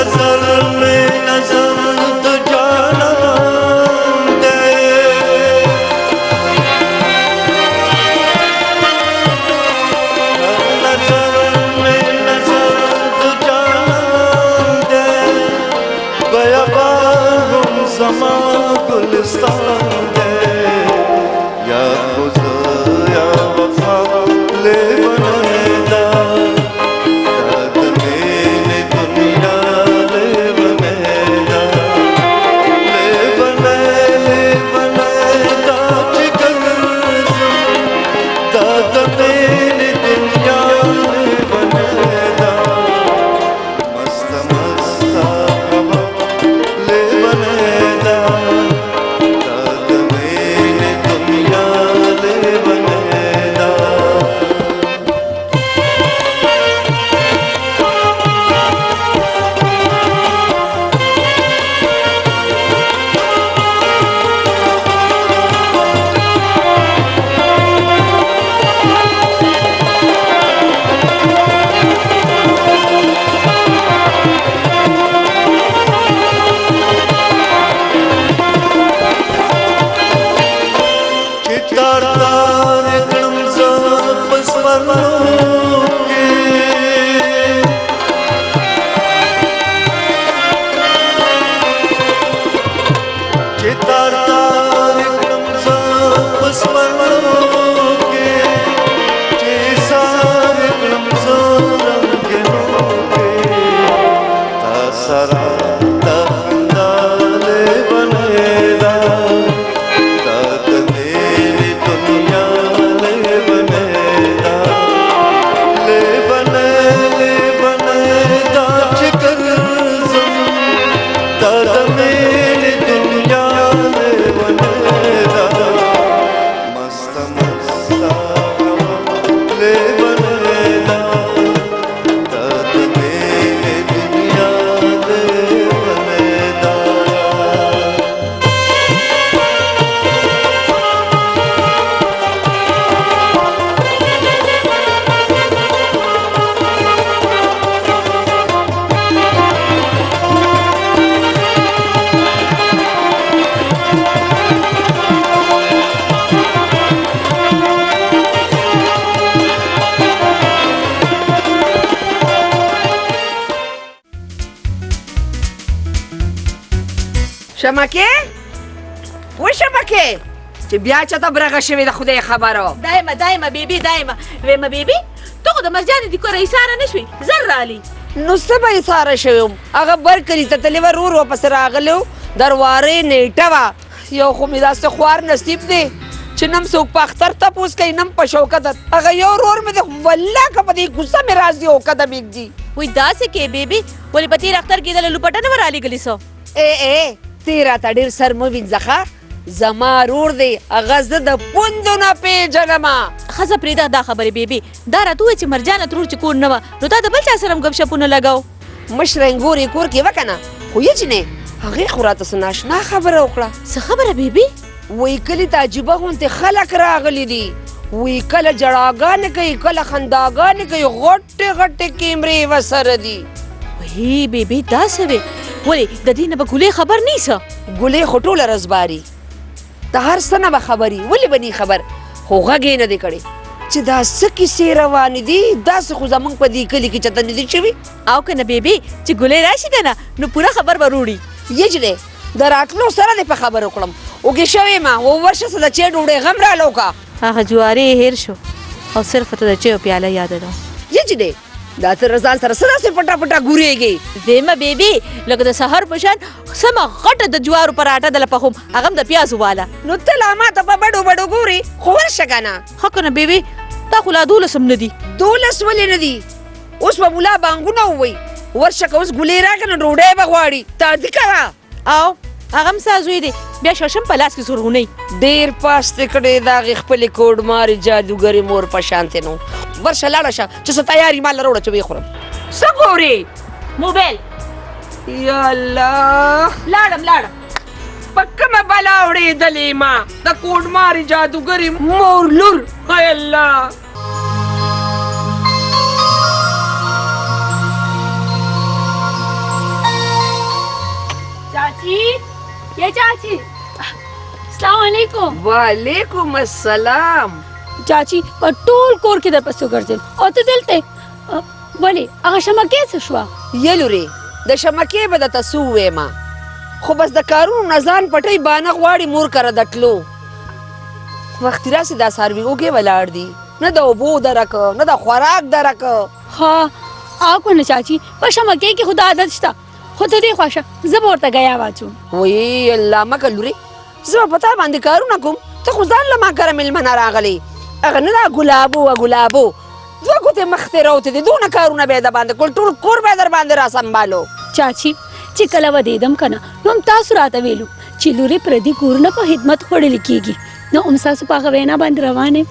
नजर में नजर तो जाना दे नजर में नजर तो जाना दे गया बागुम समा गुलिस्तान दे या खुदा या वफा ले बनेदा شمکه و شمکه چې بیا چاته برغه شوې د خدای خبرو دایمه بیبي دایمه ویمه بیبي ته خو د مرجانې د کوره ایساره نه شوې زر رالي نو څه به ایساره شوی وم هغه برکلي ته تللی وه رور ورپسې راغلی و دروارې نیټه وه یو خو مې داسې خوار نصیب دی چې نم څوک په اختر تپوس کوي نم په شوکت هغه یو رور مې دی والله که په دې کوڅه مې راځي اوکده مېږدي وایي داسې کې بیبي ولې په تېر اختر کې دله لوپټه نه به رالېږلي څه ای تی راته ډېر سر مه وینځه زما رور دی هغه زه د پوندو نه پېژنمه ښځه پرېږده دا خبرې بیبي دا راته ووایه چې مرجانه ترور چې کور نه وه نو تا د بل چا سره هم ګپ شپونه لګو مشره انګور یې کور کې وه که نه خو یې جینې هغې خو راته څه ناشنا خبره وکړه څه خبره بیبي وایي کلي ته عجیبه غوندې خلک راغلي دي وایي کله جړاګانې کوي کله خنداګانې کوي غټې غټې کیمرې ورسره دي وایي بیبي داسې وې ولې د دې نه به ګلې خبر نیسه ګلې خو ټوله رزباري د هر څه نه به خبري ولې به نی خبر خو غږ یې نه دی کړی چې دا څه کیسې روانې دي داسې خو زموږ په دې کلي کې چاته نه دي شوي او که نه بیبي چې ګلې راشي که نه نو پوره خبر به روړي یجلې د راتلو سره دې په خبر وکړم اوږې شوې ما ورشه څه د چای ډوډۍ غم رالو که هغه جوارې یې هېر شو او صرف ته د چایو پیاله یاده ده یجلې دا ته رضان سره څه داسې پټه پټه ګورېږې ویمه بیبي لکه د سهار په شان سمه غټه د جوارو پراټه دله پخوم هغه هم د پیازو واله نو ته لا ماته په بډو بډو ګورې خو ورشه که نه ښه که نه بیبي دا خو لا 12 هم نه دي 12 ولې نه دي اوس به ملا بانګونه ووایي ورشه که اوس ګلې راکړه نو ډوډۍ به غواړي تعدي کوه او هغه هم ستا زوی دی بیا ششم په لاس کې زرغونۍ ډېر پاستې کړې د هغې خپلې کوډمارې جادوګرې مور په شانتې نو ورشه لاړه شه چې څه تیاري مال راوړه چې ویې خورم څه ګورې موبایل یا الله لاړم په کومه بلا اورېدلې ما د کوډمارې جادوګرې مور لور های الله चाची ये चाची अस्सलाम वालेकुम वालेकुम अस्सलाम चाची په ټول کور کې در پسو ګرځل او ته دلته ولی هغه شمکه څه شو یلوري د شمکې به درته څه ووایم خو بس د کارونو نه ځان پټۍ بانه غواړي مور کره د تلو وختي راسې دا څاروي اوږې ولاړ دي نه د اوبو درکه نه د خوراک درکه ها آکو نه چاچی په شمکه کې خدا عادت شته خو ته دې خوښه زه به ورته غیا واچوم وی الله مکه لورې زه به په تا باندې کارونه کوم ته خو ځان له ما کره مېلمنه راغلې هغه نه دا ګلابو دوه ګوتې مخ ته راوتې دي دونه کارونه به یې د باندې کول ټول کور به یې در باندې را سنبالو چاچی چې کله ودېدم کنه نو هم تاسو راته ویلو چې لورې پردي کورونه په خدمت خوړل کېږي نو هم ستاسو په هغه وینا باندې روانه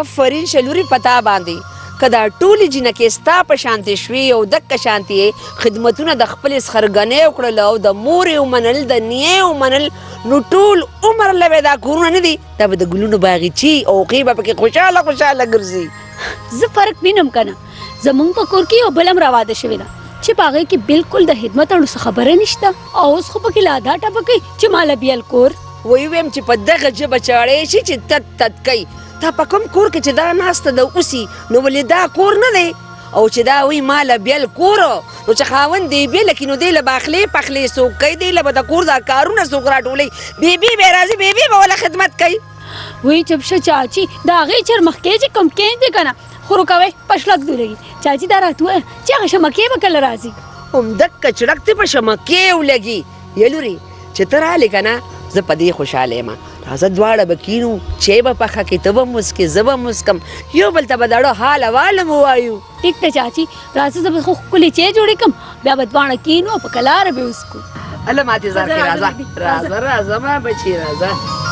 افرین شلوري پتا باندې که دا ټولې جینکې ستا په شانتې شوې او دکه شانتې خدمتونه د خپلې څخرګنې وکړل او د مورې ومنل د نیې ومنل نو ټول عمر له به دا کورونه نه دي دا به د ګلونو باغچې او هغې به پکې خوشحاله ګرځي زه فرق وینم کنه زمونږ په کور کې یو بل هم راواده شوې ده چې په هغې کې بالکل د خدمت اړو څه خبره نشته او اوس خو پکې لا دا ټپه کوي چې ماله بیل کور وی ویم چې په دغه ژبه چاړی شي چې تت کوي تا په کوم کور کې چې دا ناسته د اوسي نو ولې دا کور نه دی او چې دا وی ماله بیل کور نو چې خاوند دی بیله کي نو دی له باخلې پخلې څوک کوي دی له به د کور دا کارونه څوک راټولوي بیبي به راځي بیبي به وله خدمت کوي وی چپ شه چاچی د هغې چرمخکې چې کم کېن دی که نه خورو کوئ پشلک دولګي چاچی دا راته ووایه چې هغه شمکې به کله راځي همدکه چړک دې په شمکې ولګي یلوري چې ته رالې که نه زه په دې خوشحاله یم راځه دواړه به کینو چای به پخه کړې ته به مسکې زه به مسکم یو بل ته به د اړه حال احوال مو وایو ټیک ده چاچی راځه زه به خو ښکلې چای جوړې کړم بیا به دواړه کینو او په کلاره به وسکو الله ماتې ځار کې راځه ما بچي راځه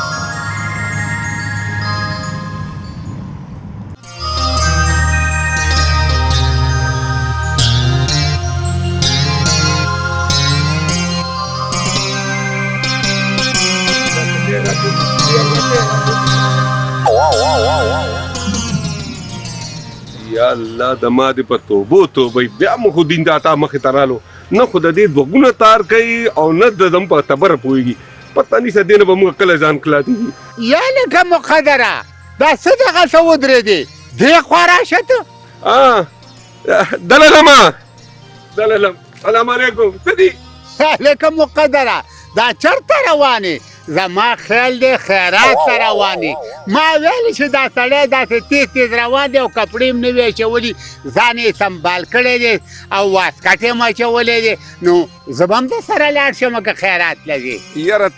یا الله د ما دې په توبه بیا مو خو دین داتا مخې ته رالو نه خو د دې دوه ګونه تار کوي او نه د دم په تبره پوهېږي پته نشته دې نه به موږ کله ځان کلاتېږي یا لکه مقدره دا څه دغه څه ودرېدې دې خوا راشه ته دللم سلام علیکم څه دي لکه مقدره دا چرته روانې زما خیال دی خیرات ته روانې ما ویلې چې دا سړی داسې تیز روان دی او کپړې هم نه وي اچولي ځان یې سنبال کړی دی او واسکټ یې هم اچولی دی نو زه به هم د سره لاړ شم که خیرات لري یره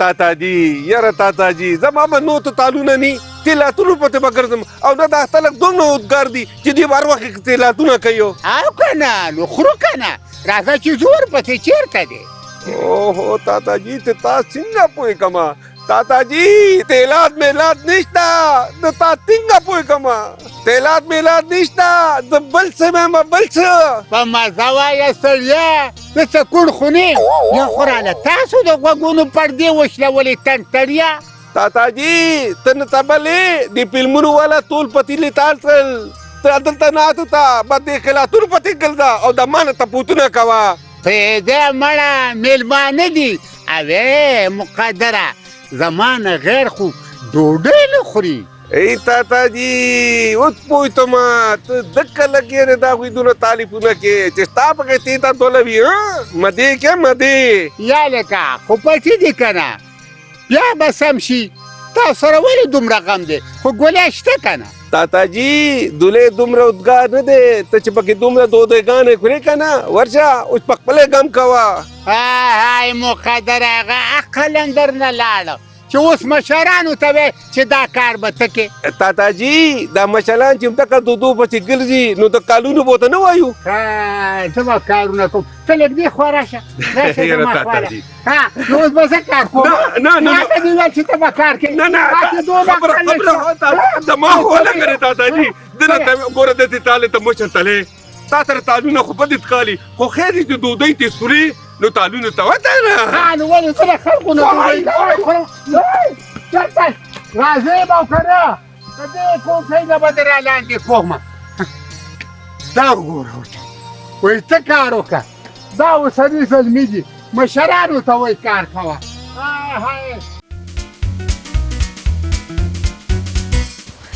تاتا جي زما به نو ته تالونه ني تیلاتونو پته به ګرځم او نه دا خلک دومره اودګار دي چې دوی به هر وخت کې تیلاتونه کوي او که نه نو خورو که نه راځه چې زور پسې چېرته دی اوهو تاتا جي ته تا څنګه پوه کما تاتا جي تیلات میلات نشتا د تا څنګه پوه کما تیلات میلات نشتا د بل څه مې بل څه په مزه وایه سړیه د سکون خونې یا خو راله تاسو د غوږونو پردې وشلولې ټنټړیا تاتا جي ته نه تبلې د فلمونو والا ټول پتیلې تال کړل ته دلته ناستو ته به دې خلاتونو پتې ګرځه او د ما نه تپوسونه کوه پیدا مړه میلمانه دي اوې مقدره زمانه غیر خو ډوډۍ نه خوري ای تاتا جي اوس پوه ته ما ته دکه لګې نه دا هغوی دونه تعریفونه کې چې ستا پکې تیتا توله وي مدې کې مدې یا لکه خو پټې دي که نه بیا به سم شي تاسو سره ولې دومره غم دی خو ګولۍ شته که نه تاتا جي دولې دومره ادګار نه دی ته چې پکې دومره دودګانې خورې که نه ورشه اوس په خپله غم کوه هاي مقدره هغه عقل هم درنه لاړه چې اوس مشرانو ته وې چې دا کار به ته کې تاتا جي دا مشران چې همدغه دودو پسې ګرځي نو د کالونو به ورته نه وایو زه به کارونه کوم ته لږ دې خوا راشه زما خواله نو اوس به زه کار کوم ما ته دې ویل چې ته به کار کوې زما خو ولګرې تاتا جي دنه ته ګوره دې تالې ته مشر تلې تا سره تالونه خو بد ښکاري خو خیر دې چې ډوډۍ تې خورې نو تالونه ته وته نو ولې ته د خلکو نه ډوډۍ خورم چېرته راځې به او که نه که دې کوټۍ نه به دې را لاندې کومه دا وګوره ورته وایي ته کار وکړه دا اوسني زلمي دي مشرانو ته وایي کار کوه هاي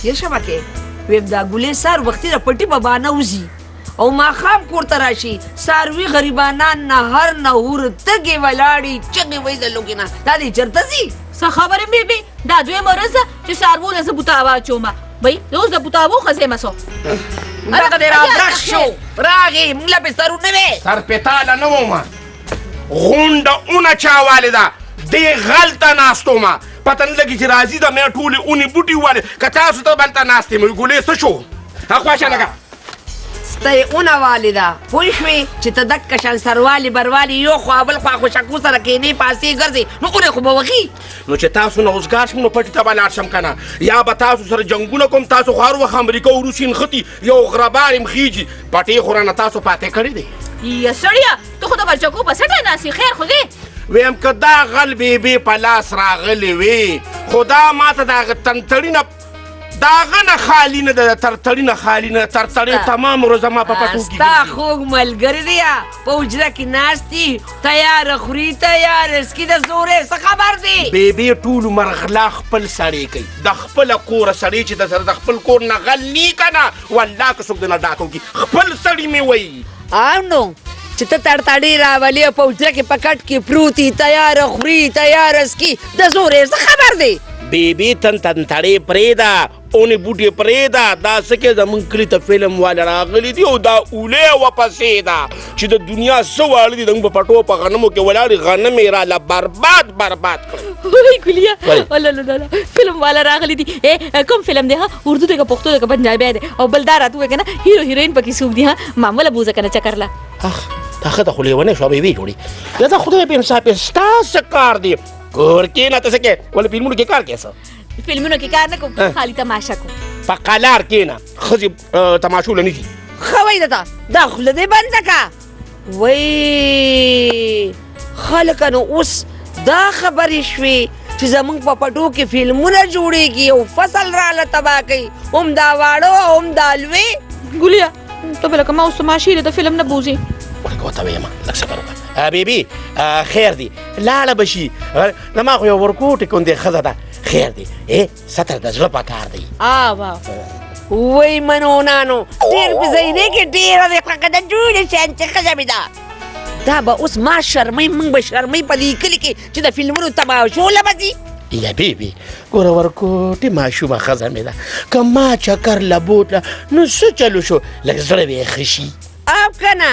یې شبکې ویم دا ګلې سار وختي د پټي به بانه وځي او ماښام کور ته راشي څاروي غریبانان نهر نهور تږې ولاړې چغې وایي د لوګې نه دا دې چېرته ځي څه خبرې بیبي دا دویمه ورځ ده چې څاروو له زه بوتاوا اچومه بهی زه اوس د بوتاوو ښځې مسو دغه دې راغږ شو راغې موږ له پې سرونه وې سر پتاله نه ومه غونډه اونه چاواله ده دې غلطه ناستو ما پته نه لګي چې راځي د مې ټولې اونې بوټي والې که تاسو ته بلته ناستې مې ګلې څه شو خواشه لګه ستا یې اونه والې ده پوه شوې چې ته دک شان سروالې بروالی یو خوا بل خوا خوشکو سره کښېنې پاسې ګرځې نو اونې خو به وغي نو چې تاسو نه اوسګار شم نو پټي ته به لاړ شم که نه یا به تاسو سره جنګونه کوم تاسو خو هر وخت امریکا او روسي نښتي یو غربان یې مخیږي پټې خو رانه تاسو پاتې کړی دی یا سړیه ته خو د برچکو په سټه ناستې خیر خو دی ویم که دا غل بیبي په لاس راغلی وي خو دا ماته د هغه تنتړي د هغه نه خالي نه ده ترتړي نه خالي نه ترتړي تمام ورځ زما په پټو کې ستا خوږ ملګري دی په حجره کې ناست دي تیاره خوري تیاره سکي د زورې څه خبر دی بیبي ټول عمر غلا خپل سړی کوي د خپله کوره سړی چې د سره د خپل کور نه غل نی که نه والله که څوک د نه ډاکو کي خپل سړي مې وایي او نو چې ته تړتړې راولې او په حجره کې په کټ کې پروتي تیاره خوري تیاره سکي د زورې څه خبر دی بیبي تنتړې پرېږده اونې بوټې پرېږده دا څه کې زمونږ کلي ته فلم والا راغلي دي او دا اولې ورپسې ده چې د دنیا څه واړه دي زموږ په پټو په غنمو کې ولاړې غنم یې راله برباد کړل وای ګلیا الله فلم والا راغلی دي کوم فلم دی ها اردو دی که پښتو دی که پنجابی دی او بل دا راته ووایه که نه هیرو هیروین پکې څوک دي ها معموله بوزه که نه چکرله اخ دا ښه ده خو لیونۍ شوه بیبي جوړې یا دا خدای په انصاف یې ستا څه کار دی کور کې نه ته څه کې ولې فلمونو کې کار کوې څه فلمونو کې کار نه کوم خالي تماشه کوم په قلار کښېنه ښځې تماشو له نیسي ښه وایي ده دا خوله دې بنده که وای خلکه نو اوس دا خبرې شوې چې زموږ په پټو کې فلمونه جوړېږي او فصل راله تباه کوي هم دا واړه او هم دا لوی ګلیا ته به لکه ما اوس تماشې د فلم نه بوزې ورکه ورته ویمه لږ صبر وکړه بیبي خیر دی لاړه به شي زما خو یو ورکوټې کوندې ښځه ده خیر دی ستر د زړه په کار دی وای منونانو ډېر په ځایونه کې ډېره د قلقه د جوړې شانتې ښځه مې ده دا به اوس ما شرمۍ موږ به شرمۍ په دې کلي کې چې د فلمونو تماشو له به ځي یا بیبي ګوره ورکوټې ماشومه ښځه مې ده که ما چکر له بوتله نو څه چلو شو لږ زړه به یې ښه شي اب کنه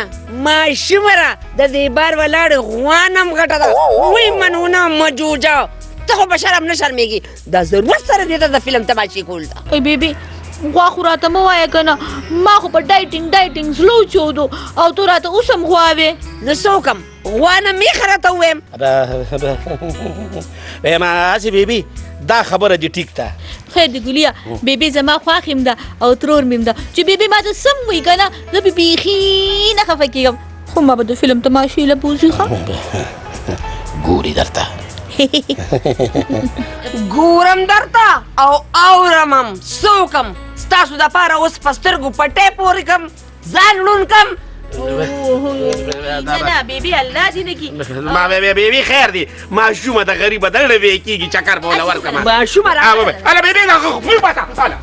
ماشومه را د دې بار ولاړې غوانم غټه ده وای منونه مجوجه ته خو به شرم نه شرمېږي دا ضرورت سره دې ته د فلم تماشې کول ده ای بیبي غوا خو راته مه وایه که نه ما خو په ډایټینګ زلو چودو او تو راته اوس هم غوا وې نو څه وکړم غوا نه میخه راته ووایم ویم هسې بیبي دا خبره دې ټیک ده خیر دی ګلیا بیبي زما خوښ یم ده او ترور مې یم ده چې بیبي ما ته سم وایي که نه زه به بیخي نه خفه کېږم خو ما به د فلم تماشې له بوزي ښه ګوري درته ګورم درته او اورمم څه وکړم ستاسو دپاره اوس په سترګو پټۍ پورې کړم ځان ړوند کړم نه بیبي الله دې نه کړي ما بیبي خیر دی ماشومه د غریبه دړه وې کېږي چکر به وله ورکړم ماشومه هله بیبي خپل پاته هله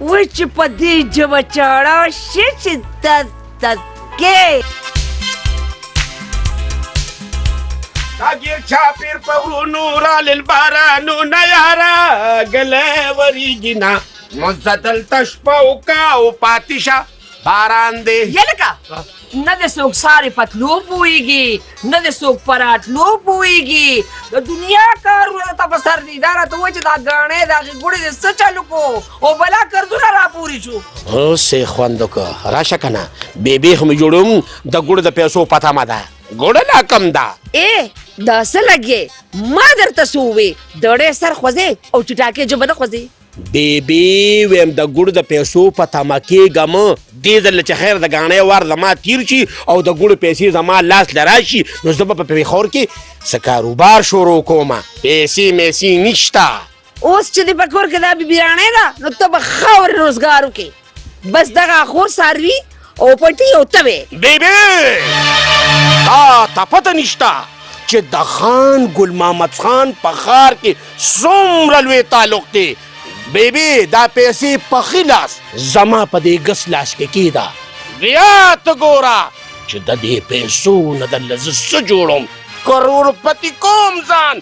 وای چې په دې ژبه چاړه شي چې تدکې تاګیر چاپیر په غرونو رالل بارانونه یاره ګلی وریږي نه مزدل تشپه وکه او پاتې شه باران دی یا لکه نه د څوک سارې پتلو پوهېږي نه د څوک په راتلو پوهېږي د دنیا کارونه ته په سر دي دا راته وایي چې دا ګاڼې د هغې ګوړې دې څه چالو کو او بلا قرضونه راپورې شو اوس یې خوند وکړه راشه که نه بیبي خو مې جوړوم د ګوړو د پیسو پته مه ده ګوړه لا کم ده دا څه لګې ما درته څه ووې دړې سر خوځې او چټاکې ژبه نه خوځې بیبي ویم د ګوړو د پیسو په تمه کېږم دې ځل چې خیر د ګاڼې وار زما تیر شي او د ګوړو پیسې زما لاس له راشي نو زه به په پېښور کې څه کاروبار شروع کومه پیسې میسې نشته اوس چې دې په کور کې دا بیبیانې ده نو ته به ښه روزګار وکړې بس دغه خور څاروي او پټي او تبه. بیبي دا ته پته نشته چې د خان ګل محمد خان په ښار کې څومره لوی تعلق دی. بیبي دا پیسې په ښي لاس زما په دې ګس لاس کې کېده. بیا ته ګوره چې د دې پیسو نه درله زه څه جوړم، کروڑپتی کوم ځان.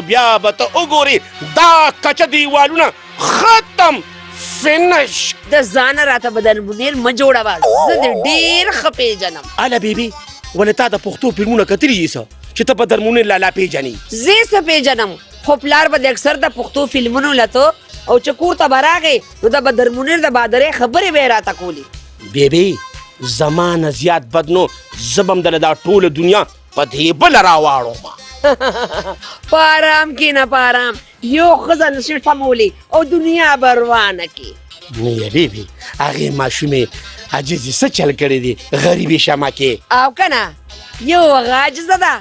بیا به ته وګورې دا کچه دیوالونه ختم فینش. د ځانه راته بدن منیر مه جوړوه، زه دې ډېر ښه پېژنم. اله بیبي ولې تا د پښتو فلمونه کتلي دي څه چې ته په درمونې لالا پیژنې؟ زه څه پېژنم، خو پلار به د اکثر د پښتو فلمونو لته او چې کور ته به راغې نو د بدر منیر د بادرې خبرې به یې راته کولې. بیبي زما نه زیات بد نو زه به هم دله دا ټوله دنیا په دې بله راواړوم. په ارام کښېنه په ارام، یو ښځه نشي ټمولی او دنیا به روانه کړي. نه یې بیبي هغې ماشومې عاجزې څه چل کړی دی غریبې شمه کې. او که نه یو هغه عاجزه ده،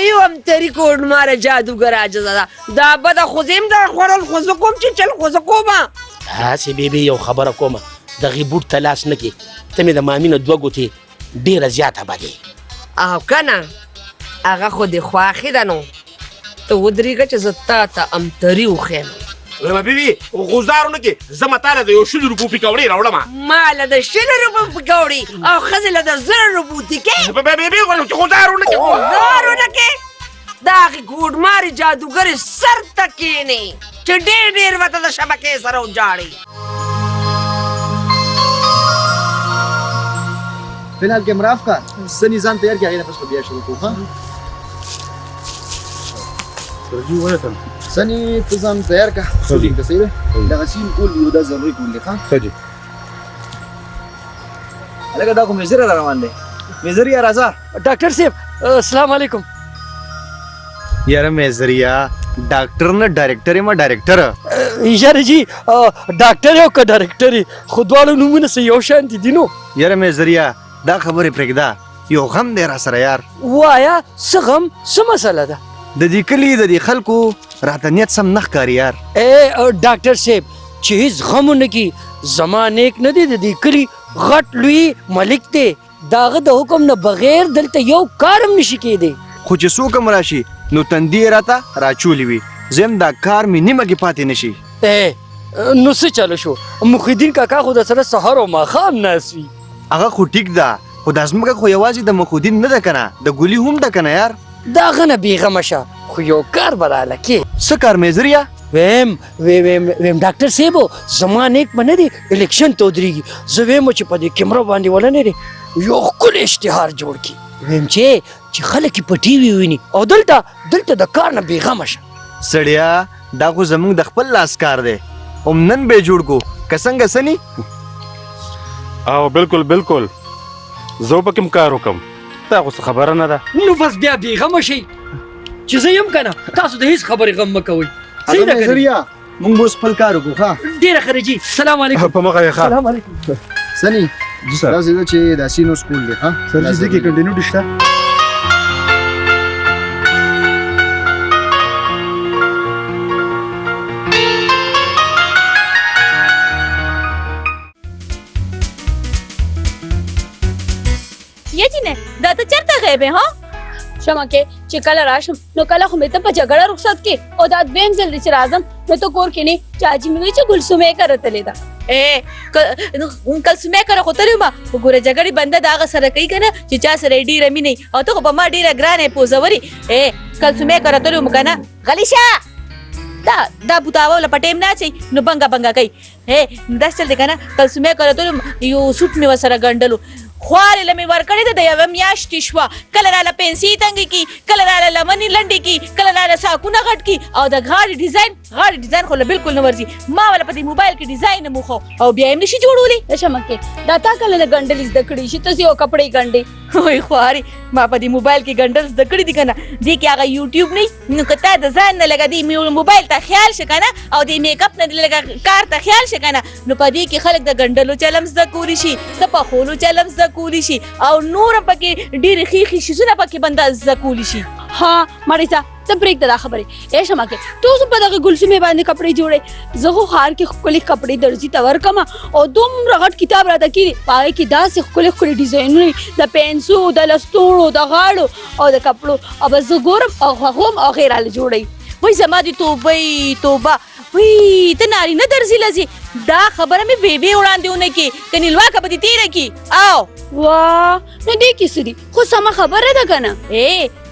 یو همتري کوډماره جادوګر عاجزه ده. دا بده خو زه هم د خوړل خو زه کوم چې چل خو زه کومه. هسې بیبي یو خبره کومه، دغې بوټ ته لاس نه کې، ته مې د مامي نه 2 ګوتې ډېره زیاته بدې. او که نه هغه خو دې خوښې ده نو ته ودرېږه چې زه تا ته امتري وښیم. بیبي غوزار ونه کې زه متاله د 100 روپو پکوړې راوړم. ما له د 100 روپو پکوړې او ښځې له د 0 روپو تکې. بیبي غوزار ونه کې غوزار ونه کې د هغې ګوډمارې جادوګرې سر ته کښېنې چې ډېر ډېر به ته د شبکې سره وجاړې. فی الحال کیمرہ افکار څه نظام تیار کړي هغې نه پس به بیا شروع کوو. ښه سني ته ځان تیار کړه. شوټینګ ته صحیح دی. دغه سین کول یو دا ضروري کول دی. ښه هلکه دا خو میزر را روان دی. میزر یا راځه. ډاکټر صاحب السلام علیکم. یاره میزریا ډاکټر نه ډایرکټر یم. ډایرکټر یاره جی ډاکټر یو که ډایرکټر یې خو دواړه نومونه څه یو شان دي نو. یاره میزریا دا خبرې پرېږده، یو غم دی را سره یار. وایه څه غم څه مسله ده؟ د دې کلي د دې خلکو راته نیت سم نه ښکاري یار. ډاکټر صاحب چې هېڅ غم ونه کړي، زما نیک نه دی، د دې کلي غټ لوی ملک دی، د هغه د حکم نه بغیر دلته یو کار هم نشي کېدی. خو چې څوک هم راشي نو تندي یې راته راچولې وي، زه هم دا کار مې نیمه کې پاتې نه شي. نو څه چلو شو؟ مخیدین کاکا خو د سره سهار او ماښام ناست وي. هغه خو ټیک ده، خو دا ځمکه خو یوازې د مخودین نه ده که نه، د ګولي هم ده که نه یار. د هغه نه بېغمه شه، خو یو کار به راله کې. څه کار میزریا؟ ویم ډاکټر صاحب زما نیک به نه دی الیکشن ته ودرېږي، زه ویم چې په دې کیمره باندې ولنې دی یو ښکلی اشتهار جوړ کړي، ویم چې خلک یې په ټي وي ویني او دلته د کار نه بېغمه شه. سړیا دا خو زموږ د خپل لاس کار دی، هم نن به جوړ کو که څنګه سني. او بالکل بالکل زه به کوم کار وکړم، تا خو څه خبره نه ده. نو بس بیا بېغمه شئ چې زه یم که نه، تاسو د هېڅ خبرې غم مه کوئ. صحیح ده که نه؟ موږ اوس خپل کار وکړو. ښه ډېره ښه ده جي. سلام علیکم. په مخه یې ښه. سلام علیکم. سني جی سر. دا زه چې دا سینو سکول دی. ښه سر جی دې کې کنټینیو شته؟ یې جینې دا ته چېرته غیب یې ها؟ شمه کې چې کله راشم نو کله خو مې ته په جګړه رخصت کې او دا دویم ځل دی چې راځم نو ته کور کې نه چاچی مې وایي چې ګلسومې کره تلې ده. کلسومې کره خو تلې ومه خو ګوره جګړې بنده د هغه سره کوي که نه چې چا سره یې ډېره مینه وي او ته خو په ما ډېره ګرانه یې پوزوري. کلسومې کره تلې وم که نه غلی شه. دا بوتاوه له په ټیم نه اچوي نو بنګه بنګه کوي. داسې چل دی که نه کلسومې کره تلې وم یو سوټ مې ورسره ګنډلو خوارې له مې ورکړې ده د یوه میاشتې شوه، کله راله پنسي تنګې کي، کله راله لمنې لنډې کي، کله راله ساکونه غټ کي او د غاړې ډیزاین خو له بالکل نه ورځي. ما وله په دې موبایل کې ډیزاین هم وښو او بیا یې نشي جوړولی. شمه کې دا تا کله نه ګنډل زده کړي چې تاسې یو کپړې ګنډې؟ وای خوارې ما په دې موبایل کې ګنډل زده کړي دي که نه، دې کې هغه یوټیوب نه نو که تا د ځان نه لږه دې موبایل ته خیال شه که نه او دې میک اپ نه دې لږه کار ته خیال شه که نه نو په دې کې خلک د ګنډلو چل هم زده کولی شي، د پخولو چل هم زده کولی شي او نور هم پکې ډېرې ښې ښې شیزونه پکې بنده زده کولی شي. ها مړیسا ته پرېږده دا خبرې ای شمکې ته اوس په دغه ګلسمې باندې کپړې جوړې زه خو ښار کې ښکلې کپړې درځي ته ورکمه او دومره غټ کتاب راته کړي په هغې کې داسې ښکلې ښکلې ډیزاینونه وي د پینسو د لستوڼو د غاړو او د کپړو او بس زه ګورم او خوښوم او هغې راله جوړوي وای زما دې توبه وای ته نارینه درځي لځي دا خبره مې بیبي وړاندې ونه کې که نیلواکه به دې تېره کي او واه نو دې کې څه دي خو سمه خبره ده که نه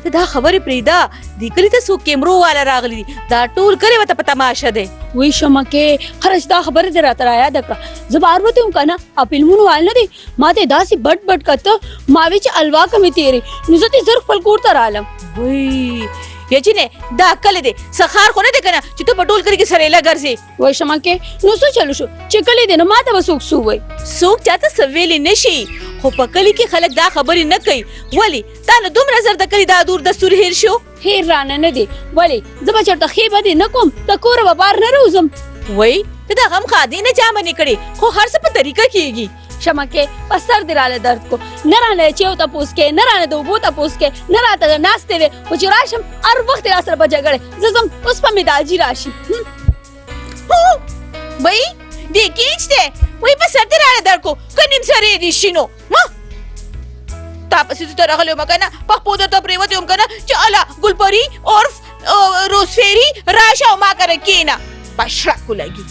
ته دا خبرې پرېږده دې کلي ته څوک کیمرو والا راغلي دي دا ټول کلي ورته په تماشه دی وی شمکې خرج دا خبره دې راته رایاده کړه زه بار وتی هم که نه فلمونو وال نه دی ما ته داسې بټ کته ما وی چې الواکه مې تېرې نو زه دې زر خپل کور ته رالم وای یجینې دا کلی دی سخار خو نه دی که نه چې ته په ټول کلي کې سریله ګرځې وای شمکې نو څه چلو شو چې کلی دی نو ما ته به څوک څه ووایي څوک چاته څه ویلی نه شي خو په کلي کې خلک دا خبرې نه کوي ولې تا نه دومره زر د کلي دا دور دستور هیر شو هیر رانه نه دی ولې زه به چېرته ښې بدې نه کوم د کوره به بار نه روزم وای ته د غم خادې نه چا منې کړې خو هر څه په طریقه کېږي شمکې په سر دې راله درد کو نه رانه چیو تپوس کې نه رانه د اوبو تپوس کې نه راته ناستې وې خو چې راشم هر وخت یې راسره په جګړې زه ځم اوس به مې داجي راشي وای دې کیچ دی وای په سر دې راله درد کو که نیم سر یې دې شینو تا پسې زه ته راغلی وم که نه پخپو درته پرېوتې وم که نه چې اله ګلپري عرف روزفیري راشه او ما کره کښېنه بشرک ولګي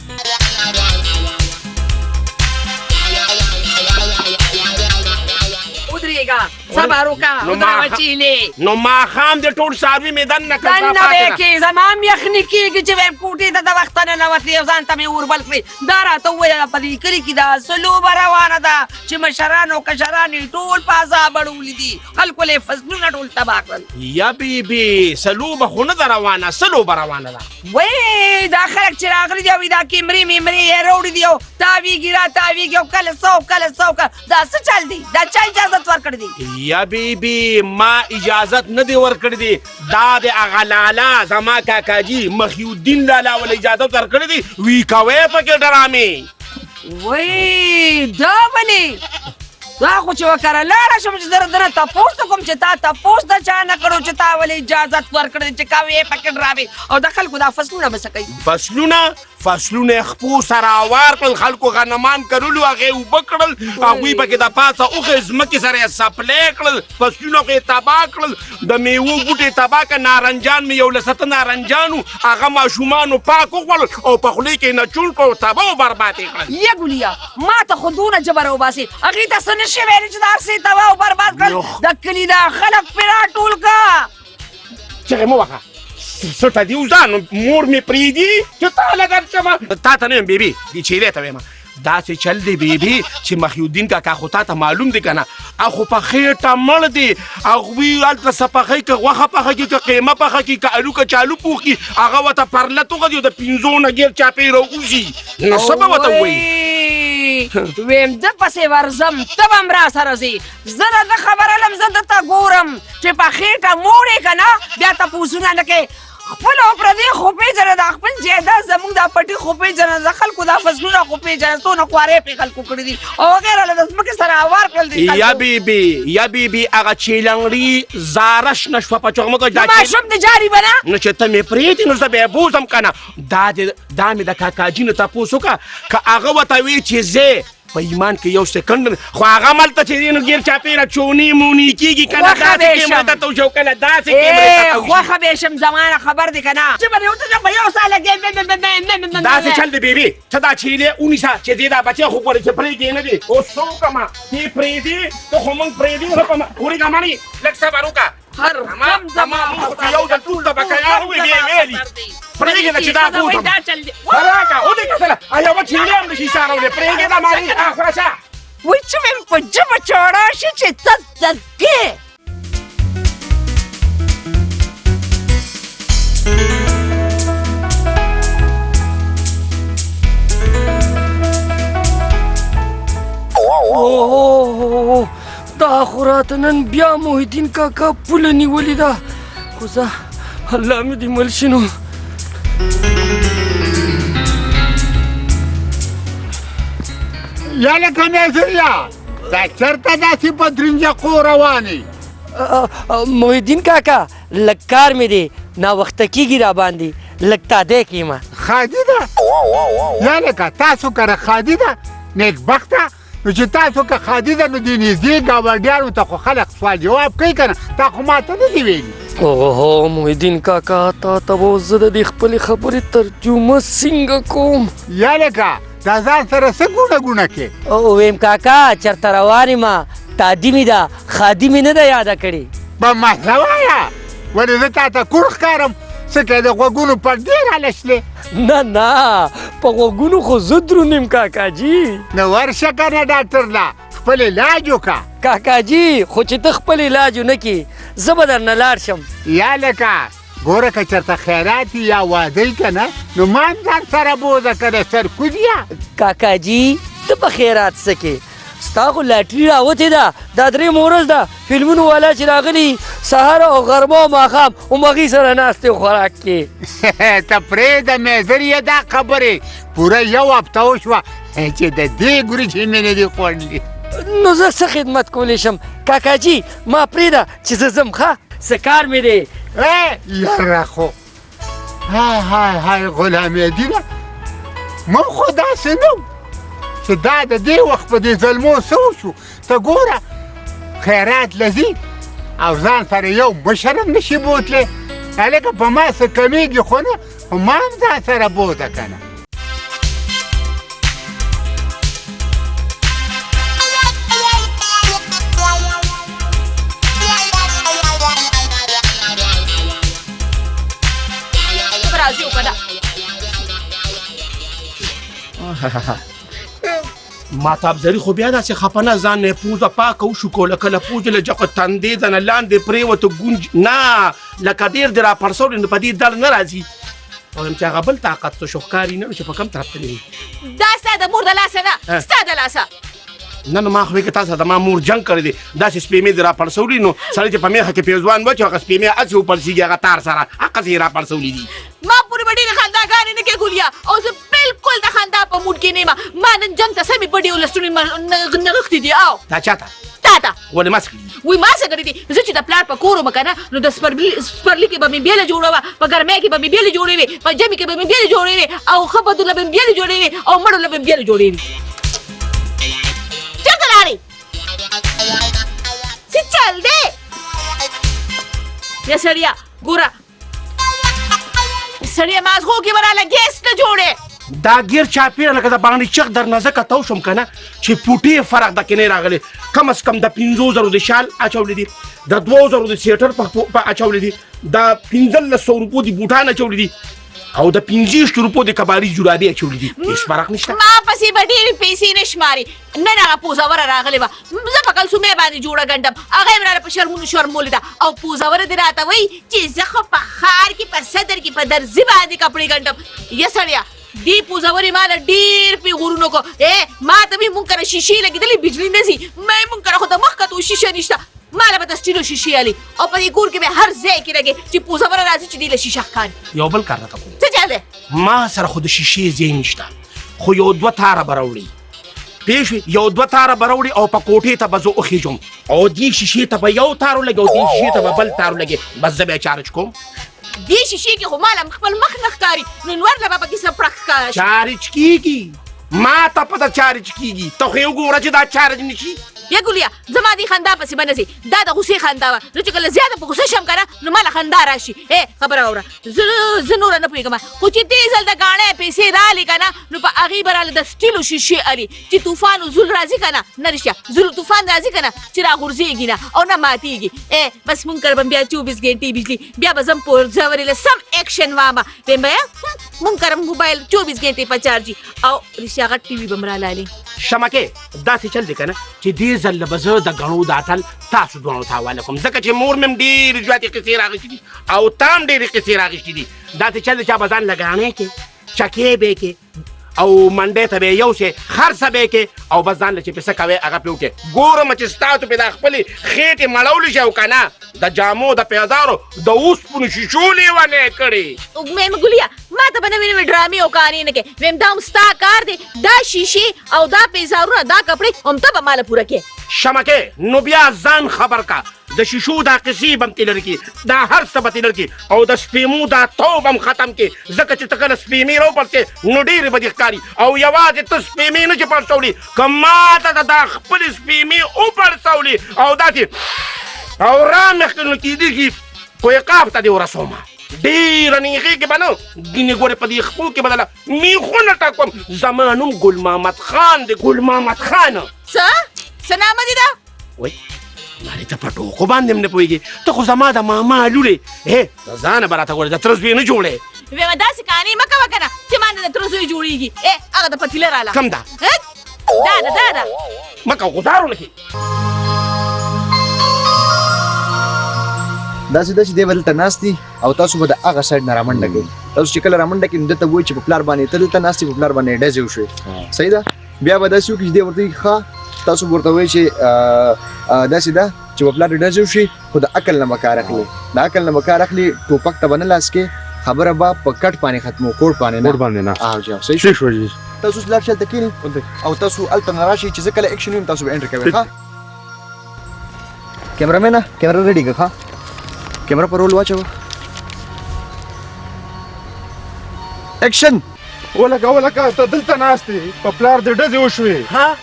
ودرېږه صبر وکړه ودروچیلې نو ماښام د ټول څاروي مې دننه کړ دننه به یې کښې زما هم یخني کېږي چې وایم کوټې ته د وخته ننوتې او ځان ته مې اوربل کړې دا راته وویله په دې کلي کې دا څه لوبه روانه ده چې مشران او کشران یې ټول په عذاب اړولي دي خلکو له یې فصلونه ټول تباه کړل یا بیبي څه لوبه خو نه ده روانه څه لوبه روانه ده وی دا خلک چې راغلي دي او دا کیمرې میمرې یې راوړي دي او تاویږي را تاویږي او کله څه دا څه چل دی دا چا اجازت ورکړی دی یا بیبي ما اجازت نه دی ورکړی دی دا د هغه لالا زما کاکاجي مخیالدین لالا ول اجازت ورکړی دی وی کوی پکې ډرامې وی دا ولې دا خو چې وکړه لاړه شم چې زه دنه تپوس ته کوم چې تا تپوس د چا نه کړو چې تا ولې اجازت ورکړی چې کوې پکې ډرامې او د خلکو دا فصلونه به څه کوي فصلونه خپو سره اوار کړل خلکو غنمان کرلو هغې اوبه کړل هغوی پکې د پاسه اوښې ځمکې سره یې سپلی کړل فصلونه خو یې تباه کړل د میوو بوټې تباه کړه نارنجان مې یو لسته نارنجانو هغه ماشومانو پاک وخوړل او په خولې کې یې نچوړ کړو تباه او برباد یې کړل یه ګولیا ما ته خو دونه جبر وباسې هغې ته څه نشي ویلې چې دا هر څه یې تباه او برباد کړل د کلي دا خلک پرې راټول کړه چغې مه وهه څه ته دي وځه نو مور مې پرېږدي چې تا له درشمه تا ته نه یم بیبي دې چیرې ته وایم داسې چل دی بیبي چې مخیالدین کاکا خو تا ته معلوم دی که نه خو په خېټه مړ دی هغوی هلته څه پخوي که غوښه پخه کړي که قیمه پخه کړي که الو که چالو پوخ کړي هغه ورته پرله توغدي او د پنځو نه ګیر چاپېره وځي نو څه به ورته ووایي ویم ده پسې ورځم ته به هم را سره ځې زه د ده خبره لم زه درته ګورم چې په خېټه موړې که نه بیا تپوسونه نه کوې خپل او پردې خو پېژنه دا خپل جایداد زموږ دا پټي خو پېژنه د خلکو دا فصلونه خو پېژنه څونه خوارې پرې خلکو کړي دي او هغې راله د ځمکې سره هوار کړل دي یا بیبي هغه چیلنګړي زاره شنه شوه په چغمکه نو ماشوم دې جاري به نه نو چې ته مې پرېږدې نو زه به یې بوځم که نه دا مې د کاکاجي نه تپوس وکړه که هغه ورته وي چې زه په ایمان کې یو سکنډ خو هغه ملته چې دی نو ګیر چاپېره چونې مونې کېږي که نه داسې کیمرې ته تو شو که نه داسې کیمرې ته تو خوښه به شم زمانه خبر دی که نه چې به ورته په یو ساله کې داسې چل دی بیبي ته دا چیلې ونیسه چې دې دا بچی خو پورې چې پرېږدې نه دي اوس څه وکړمه دې پرېږدې ته خو موږ پرېږدې وروږه مڼې لږ صبر وکړه هر غم زما خو ته یو ځل ټول د بقیا وې ویلي پرېږده چې دا بوځم راکړه ودې کتله یوه چیلې هم نشي سارولې پرېږده مڼې خلاصه وای چې مې په ژبه چاړه شي چې ته درکې دا خو راته نن بیا محیدین کاکا پوله نیولې ده خو زه الله مې دې مل شي نو یا لکه نظریا دا چېرته داسې په درنجقو روانې محی الدین کاکا لږ کار مې دی ناوخته کېږي را باندې لږ تادی کېمه خادي ده یا لکه تاسو کره خادي ده نیکبخته نو چې تاسو که خادي ده نو د نږدې ګاونډیانو ته خو خلک سوال جواب کوي که نه تا خو ما ته نه دي ویلي اوهو محی الدین کاکا تا ته به اوس زه د دې خپلې خبرې ترجمه څنګه کوم یا لکه دا ځان سره څه ګونه ګونه کې ویم کاکا چېرته روان یم تادي مې ده خادي مې نه ده یاده کړې په مسله وایه ولې زه تا ته کوڼ ښکارم څه کوې د غوږونو پردې رالشلې نه نه په غوږونو خو زه دروند یم کاکاجي نو ورشه که نه ډاکټر لا خپل علاج وکړه کاکاجي خو چې ته خپل علاج ونه کړې زه به درنه لاړ شم یا لکه ګوره که چېرته خیرات یا واده که نه نو ما هم ځان سره بوځه که د سرکوزیه کاکاجي ته په خیرات څه کې ستا خو لاټري راوتې ده دا درېیمه ورځ ده فلمونو والا چې راغلي سهار او غرمه او ماښام همغې سره ناستې خوراک کې ته پرېږده میزر یې دا خبرې پوره یو هفته وشوه چې د دې ګوریچې مې نه دي خوړلي نو زه څه خدمت کولی شم کاکاجي ما پرېږده چې زه ځم ښه څه کار مې دی یاره خو های های های غلامېدینه ما خو داسې نه وم چې دا د دې وخت په دې ظلمو څه وشو ته ګوره خیرات لذي او ځان سره یو مشر هم نشي بوتلی هلکه په ما څه کمیږي خو نه خو ما هم ځان سره بوته که نه ماتابزري خو بیا داسې خفه نه ځان نه پوزه پاکه وشو کله کله پوزې له جقه تندې ځنه لاندې پرېوته ګونج نه لکه ډېر دې راپړسولی نو په دې در نه راځي وایم چې هغه بل طاقت څه شو ښکاري نه نو چې په کوم طرف تللی دا ستا د مور د لاسه نه ستا د لاسه نه نو ما خو وایي که تا سره د ما مور جنګ کړی دی داسې سپېمې دې راپړسولي نو سړی چې په میخه کې پیزوان وچ هغه سپېمې هسې وپړسېږي هغه تار سره هغسې یې راپړسولي دي ما پورې به ډېرې خنداګانې نه کې ګولیا او زه بالکل د خندا په موډ کې نه یم ما نن جنګ ته سمې بډې ولسټونې نغښتې دي او تا چاته تا ته ولې مس کړي وی ما څه کړي دي زه چې د پلار په کور وم که نه نو د سپرلي کې به مې بېله جوړوه په ګرمۍ کې به مې بېلې جوړوې په ژمي کې به مې بېلې جوړوې او ښه بدونه به مې بېلې جوړوې او مړو له به مې بېلې جوړوې چېرته لاړې څه چل دی یا سړیه ګوره سړیه مازغو کې به راله ګیس نه جوړې دا ګیر چاپېره لکه د باندې چغ درنه ځکه تو شم که نه چې پوټې فرق د کې نه راغلی کم از کم د 500 د شال اچولی دي د 2000 د سیټر په اچولی دي د 1500 روپو د بوټان اچولی دي او د 25 روپو د کباري جورابې اچولی دي هېڅ فرق نشته ما پسې به ډېرې پیسې نه شمارې نن هغه پوزوره راغلې وه زه په کلسومې باندې جوړه ګنډم هغه یې راله په شرمونو شرمولې ده او پوزوره دې راته وایي چې زه خو په ښار کې په صدر کې په درزي باندې کپړې ګنډم یا سړیه دې پوزورې ما له ډېر پیغورونو کو ما ته وایي مونږ کره شیشې لګېدلې بجلي نه ځي مونږ کره خو د مخ کتو شیشه نشته ما له به د سټیلو شیشې الي او په دې کور کې به هر ځای کې لګې چې پوزوره راځي چې دې له شیشه ښکاري یو بل کار راته کوم څه چل دی ما سره خو د شیشې ځای نشته خو یو 2 تاره به راوړي پوه شوې یو 2 تاره به راوړي او په کوټې ته به زه وخېږم او دې شیشې ته به یو تار ولګي او دې شیشې ته به بل تار ولګي بس زه بیا چارج کوم دې شیشې کې خو ماله خپل مخ نه ښکاري نو نور له به پکې څه پړک ښکاره شي چارج کېږي ما ته پته چارج کېږي ته خو یې وګوره چې دا چارج نه شي یا ګولیا زما دې خندا پسې به نه ځي دا د غوسې خندا وه نو چې کله زیاته په غوسه شم که نه نو ماله خندا راشي خبره واوره زه نوره نه پوهېږم خو چې دې ځل د ګاڼۍ پیسې رالې که نه نو په هغې به راله د سټیلو شیشې الي چې طوفان و زول راځي که نه نه رښتیا زول طوفان راځي که نه چې راغورځېږي نه او نه ماتېږي بس مونږ کره به بیا 24 ګنټې بجلي بیا به زم پورځورې له سم ایکشن وامه ویم به مونږ کره موبایل 24 ګنټې په چارجي او رښتیا غټ ټي وي به م رالالې شمکې داسې چل دی که نه چې دې ځل به زه د ګڼو د اتل تاسو دواړو ته حواله کوم ځکه چې مور مې هم ډېرې زیاتې قصې راغېستې دي او تا هم ډېرې قصې راغېستې دي داسې چل دی چې به ځان له ګاڼې کې چکې به یې کې او منډې ته به یې یوسې خرڅه به یې کې او بس ځان له چې پې څه کوې هغه پې وکړې ګورم چې ستاسو پې دا خپلې خېټې مړولی شي او که نه د جامو د پیزارو د اوسپنو شیشو لیونې کړې ویم ګولیا ما ته به نوې نوې ډرامې او کانې نه کوې ویم دا هم ستا کار دی دا شیشې او دا پیزارونه دا کپړې همته به ماله پوره کې شمکې نو بیا ځان خبر کا د شیشو دا قصې به هم تلر کې دا هر څه به تلر کې او د سپیمو دا توب هم ختم کې ځکه چې ته کله سپیمې راوپړسې نو ډېرې به دې ښکاري او یوازې ته سپیمې نه چې پړسولي که ما ته دا خپلې سپیمې وپړسولي او داسې او رامخکې نو کېدي چې کویقاف ته دې ورسومه ډېره نیغې کې به نه ګینې ګورې په دې خپو کې به دله میخونه ټاکوم زما نوم ګل محمد خان دی ګل محمد خان څه نامه دي دا وای مالې ته په ټوکو باندې هم نه پوهېږې ته خو زما د ماما لورې د ځانه به راته ګورې د تره زوی نه جوړې ویمه داسې کانې مه کوه که نه چې ما نه د تره زوی جوړېږي هغه د پتیله راله کم ده دا ده مه کوه غدارو نه کې داسې ده چې دی به دلته ناست دي او تاسو به د هغه سایډ نه رامنډه کوئ تاسو چې کله رامنډه کړئ نو ده ته وایي چې په پلار باندې ته دلته ناست یې په پلار باندې ډزې وشوې صحیح ده بیا به داسې وکړي چې دی ورته وایي ښه تاسو ورته وایي چې داسې ده چې په پلار ډزې وشي خو د عقل نه به کار اخلي د عقل نه به کار اخلي ټوپک ته به نه لاس کې خبره به په کټ باندې ختمو کوړ باندې نه صحیح شو تاسو اوس لاړ شئ هلته کښېنئ او تاسو هلته نه راشئ چې زه کله اکشن ویم تاسو به انټر کوئ ښه کیمرامینه کیمره ریډي کړه ښه کیمرا پر رول واچو اکشن ولکه ته دلته ناست یې په پلار دې ډزې وشوې ها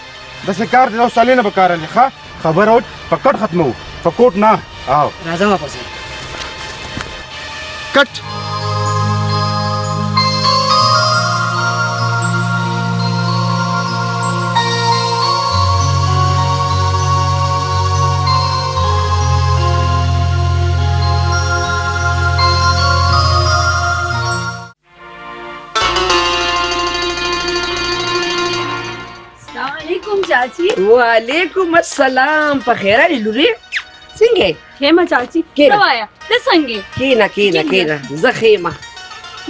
داسې کار دې اوس سالې نه به کارلې ښه خبره وه په کټ ختمو په کوټ نه او راځه واپس کټ चाची वालेकुम अस्सलाम په خیر لوري څنګه خیمه چاچی کینا. روایا ته څنګه کینا زخیمه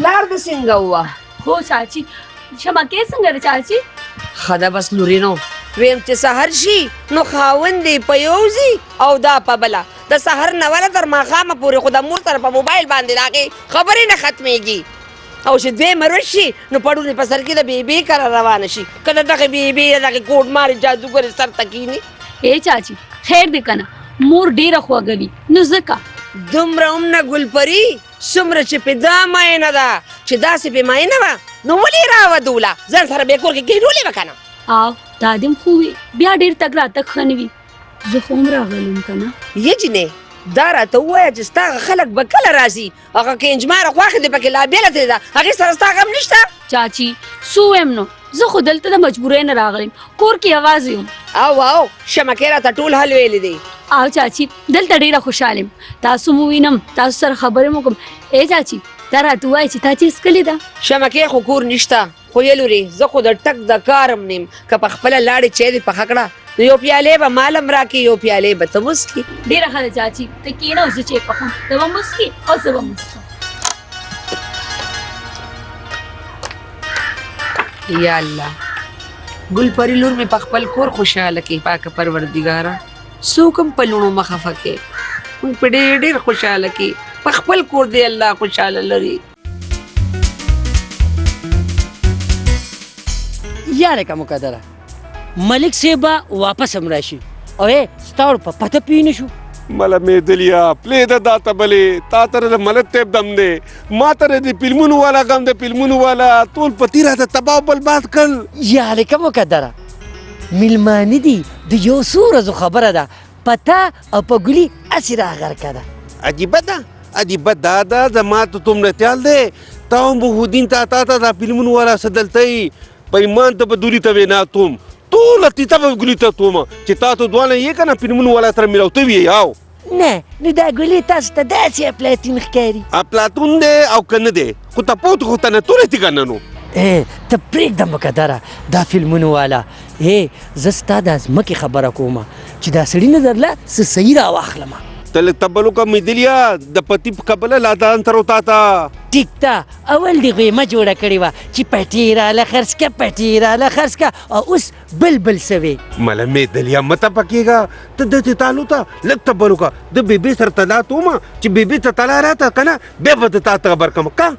لار د څنګه هوا هو چاچی شمکه څنګه ده چاچی خدا بس لوري نو ویم چې سحر شي نو خاوند دی پیوزي او دا په بلا د سحر نه ولا تر ماخامه پورې خو د مور سره په موبایل باندې راغی خبرې نه ختمېږي او چې دوی مروش شي نو پړونې په سر کې د بیبي کره روانه شي که د دغه بیبي دغه کوټ مارې جادوګرې سر ته کښېني اے چاچی خیر دې کنه مور ډیره خوږوي نو ځکه دومره هم نه ګلپري څومره چې پې دا ماینه ده چې داسې پې ماینه وه نو ولې راودوله ځان سره بې کور کې کښېنولې به که نه او دا دې هم خو وي بیا ډېر تګ راتګ ښه نه وي زه خو هم راغلم که نه یې جینې دا راته ووایه چې ستا هغه خلک به کله راځي هغه که انجماره خواښې دې پکې لا بېله ترې ده هغې سره ستا غم نشته چاچی سو ویم نو زه خو دلته د مجبورۍ نه راغلم کور کې یوازې یم او شمکې راته ټول حل ویلی دی او چاچی دلته ډېره خوشحاله یم تاسو مو وینم تاسو سره خبرې مو کوم ای چاچی دا راته ووایه چې تا چې څکلې ده شمکې خو کور نشته خو یې لورې زه خو د ټک د کارم نیم که په خپله لاړې چای دې پخه کړه نو یو پیالې به مالم راکړي یو پیالې به ته مسکي ډېره ښه ده چاچی ته کښېنه او زه چای پخوم ته به مسکي او زه به مسکم یا الله ګلپري لور مې په خپل کور خوشحاله کړي پاکه پروردګاره څوک هم په لوڼو مه خفه کړي موږ په ډېر ډېر خوشحاله کړي په خپل کور دی الله خوشحاله لري یاره که مقدره ملک صاحب واپس هم راشي او ستا ور په پته پوه نه شو مله میدلیا پلې ده دا ته بلې تا تر د ملک طیب دم دی ما تر د فلمونو والا غم د فلمونو والا ټول پتی راته تباه برباد کړل یاره که مقدره میلمانه دي د یو څو ورځو خبره ده پته او په ګلي هسې راغرکه ده عجیبه دا ده زما ته تومره تیال دی تا هم بهودین تا ته دا فلمونو والا څه دلته یي په ایمان ته به دولي ته ویناتوم ټوله تیته به ګلي ته توم چې تا ته دواړه یې که نه فلمونو والا سره میلاوته وي او نه نو دا ګلي تاسو ته داسې اپلاتین ښکاري اپلاتون دی او که نه دی خو تپوت خو ته نه تورې تي که نه نو ته پرېږده مقدره دا فلمونو والا زه ستا د ځمکې خبره کومه چې دا سړي نه درله څه صحیح راواخلمه ته لږ تبلو که میدلیا د پتی په قبله لا ځان تر وتا ته ټیک ده اول دې غیمه جوړه کړې وه چې پټې راله خرڅ که پټې راله خرڅ که او اوس بل سوې مله میدلیا مه ته پکېږه ته داسې تالو ته لږ تبلو که د بیبي سره طلا تومه چې بیبي ته طلا راته که نه بیا به د تا ته خبر کړم که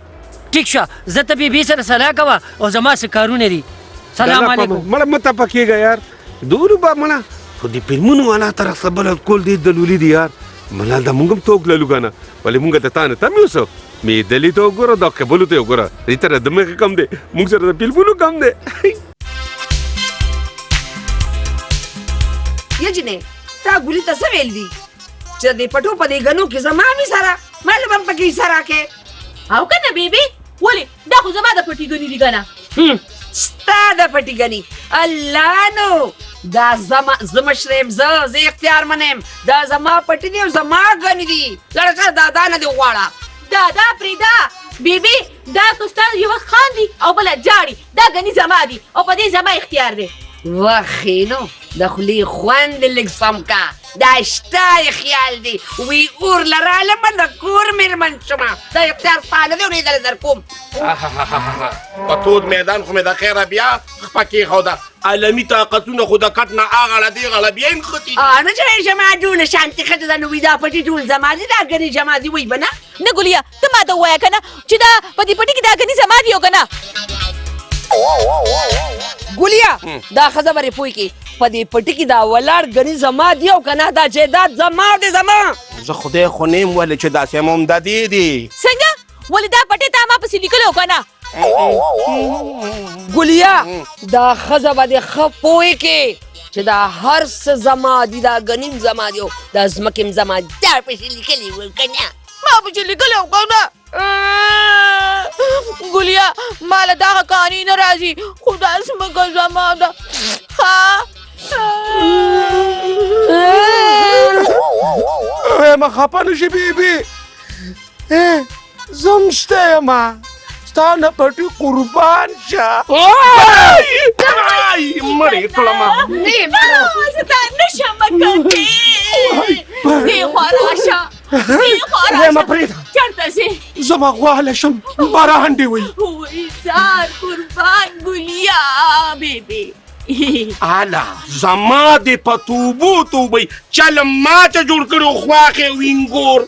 ټیک شه زه ته بیبي سره صلاح کوه او زما څه کارونه دي سلام علیکم مله مه ته پکېږه یار دورو به مله خو د فلمونو والا طرف ته بله کول دې دلولي دي یار ملا دا مونږ هم توک للو کنه ولې مونږ د تا نه تم یوسف مې دلی ته وګوره دا قبولو ته وګوره دې ته د مخې کم دی مونږ سره د بلبلو کم دی یجنې تا ګولي ته څه ویل دي چې دې پټو په دې غنو کې زما مې سره معلوم هم پکې سره کې او کنه بیبي ولې دا خو زما د پټي ګنې دي کنه ستا د پټي ګنې الله نو دا زما شرم زه اختیار منم دا زما پټي دي او زما ګنې دي لړکه دادا نه دی غواړه دادا پریدا بیبي دا کوستان یو خاندي او بل جاړي دا غني زما دي او په دې زما اختیار دی وخینو د خلی خوند لږ سم کا دا شته خیال دی وی اور لراله من د کور میرمن شما دا اختیار پاله دی ورې در کوم په تود میدان خو مې د خیره بیا خپکې خوده عالمي طاقتونه خو د کټ نه اغړه دی غړه بیا یې نښتي نه چې زما ډول شانتي ښځه ده نو وي دا پټي ډول زما دي دا ګنې زما دي وایي به نه نه ګلیا ته ما ته ووایه که نه چې دا په دې پټي کې دا ګني زما دي او که نه ګولیا دا ښځه به رې پوه کړي په دې پټي کې دا ولاړ ګنې زما دي او که نه دا جایداد زما دی زما زه خدای خو نه یم ولې چې داسې هم د دې دي څنګه ولې دا پټي تا ما پسې لیکلی او که نه ګولیا دا ښځه به دې ښه پوه کړي چې دا هر څه زما دي دا ګنیم زما دي او دا ځمکې هم زما دي دا پسې لیکلي وو که نه ما پسې لیکلی او که نه ګلیا ماله دغه کہانی نه راځي خو دا ځمکه زما ده ما خفه نشي بیبي زه هم شته یمه ستا نه پټي قربان شه مړې کړمه زه دا نشم کولی دې خوا راشه دې خوا راشه چېرته ځې زما غواله شم باران دې وي ویزار قربان ګلیا بیبي الا زما دې په توبو توبئ چل ما ته جوړ کړو خواښې وینګور